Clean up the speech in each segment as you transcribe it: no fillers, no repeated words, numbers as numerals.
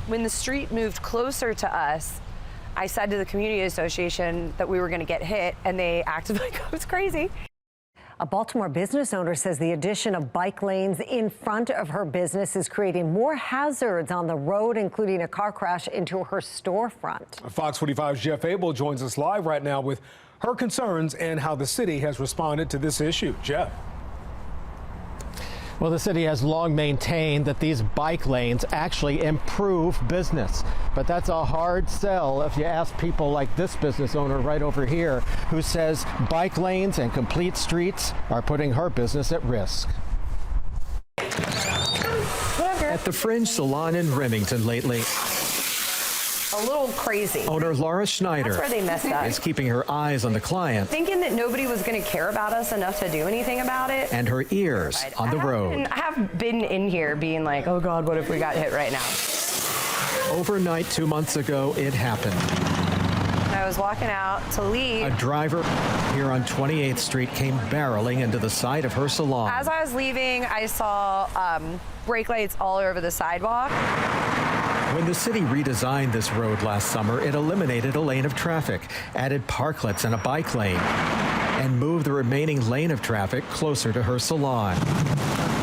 When the street moved closer to us, I said to the community association that we were going to get hit, and they acted like I was crazy. A Baltimore business owner says the addition of bike lanes in front of her business is creating more hazards on the road, including a car crash into her storefront. Fox 45's Jeff Abel joins us live right now with her concerns and how the city has responded to this issue. Jeff. Well, the city has long maintained that these bike lanes actually improve business. But that's a hard sell if you ask people like this business owner right over here, who says bike lanes and complete streets are putting her business at risk. At the Fringe Salon in Remington lately, A little crazy. owner Laura Schneider That's where they messed up. is keeping her eyes on the client Thinking that nobody was going to care about us enough to do anything about it. and her ears on the road. I have been in here being like, oh God, what if we got hit right now? Overnight 2 months ago, it happened. I was walking out to leave. A driver here on 28th Street came barreling into the side of her salon. As I was leaving, I saw brake lights all over the sidewalk. When the city redesigned this road last summer, it eliminated a lane of traffic, added parklets and a bike lane, and moved the remaining lane of traffic closer to her salon.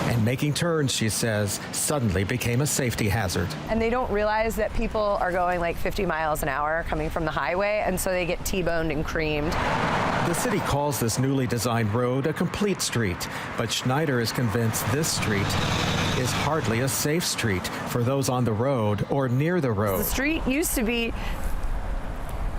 And making turns, she says, suddenly became a safety hazard. And they don't realize that people are going like 50 miles an hour coming from the highway, and so they get T-boned and creamed. The city calls this newly designed road a complete street, but Schneider is convinced this street is hardly a safe street for those on the road or near the road. The street used to be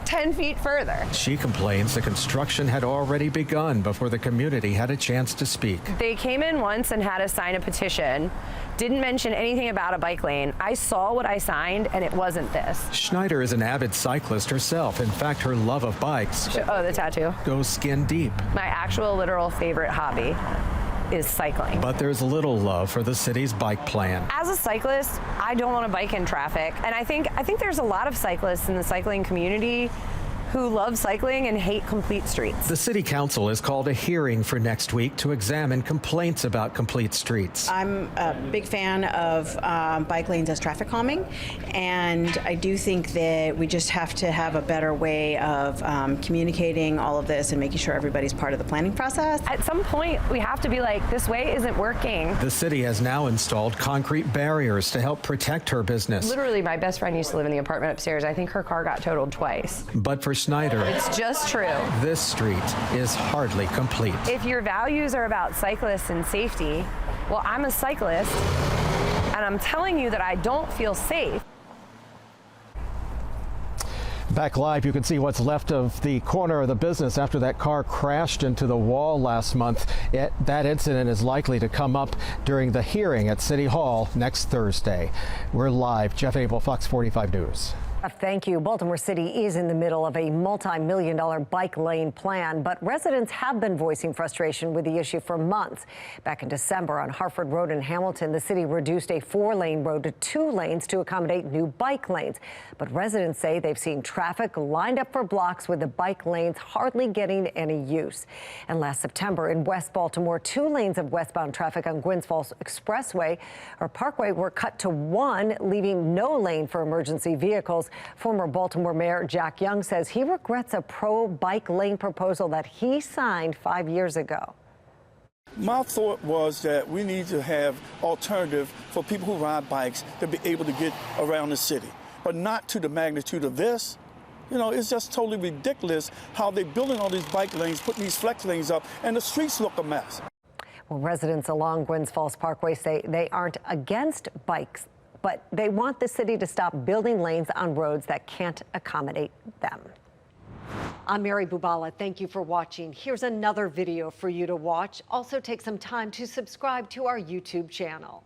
10 feet further. She complains the construction had already begun before the community had a chance to speak. They came in once and had us sign a petition, didn't mention anything about a bike lane. I saw what I signed, and it wasn't this. Schneider is an avid cyclist herself. In fact, her love of bikes Oh, the tattoo. goes skin deep. My actual literal favorite hobby is cycling. But there's little love for the city's bike plan. As a cyclist, I don't want to bike in traffic. And I think there's a lot of cyclists in the cycling community who love cycling and hate complete streets. The city council has called a hearing for next week to examine complaints about complete streets. I'm a big fan of bike lanes as traffic calming, and I do think that we just have to have a better way of communicating all of this and making sure everybody's part of the planning process. At some point, we have to be like, this way isn't working. The city has now installed concrete barriers to help protect her business. Literally, my best friend used to live in the apartment upstairs. I think her car got totaled twice. But for Schneider, It's just true. this street is hardly complete. If your values are about cyclists and safety, well, I'm a cyclist, and I'm telling you that I don't feel safe. Back live, you can see what's left of the corner of the business after that car crashed into the wall last month. That incident is likely to come up during the hearing at City Hall next Thursday. We're live. Jeff Abel, Fox 45 News. Thank you. Baltimore City is in the middle of a multi-million-dollar bike lane plan, but residents have been voicing frustration with the issue for months. Back in December on Harford Road in Hamilton, the city reduced a 4-lane road to 2 lanes to accommodate new bike lanes. But residents say they've seen traffic lined up for blocks with the bike lanes hardly getting any use. And last September in West Baltimore, 2 lanes of westbound traffic on Gwynns Falls Expressway or Parkway were cut to 1, leaving no lane for emergency vehicles. Former Baltimore Mayor Jack Young says he regrets a pro-bike lane proposal that he signed 5 years ago. My thought was that we need to have alternative for people who ride bikes to be able to get around the city, but not to the magnitude of this. You know, it's just totally ridiculous how they're building all these bike lanes, putting these flex lanes up, and the streets look a mess. Well, residents along Gwynns Falls Parkway say they aren't against bikes, but they want the city to stop building lanes on roads that can't accommodate them. I'm Mary Bubala. Thank you for watching. Here's another video for you to watch. Also take some time to subscribe to our YouTube channel.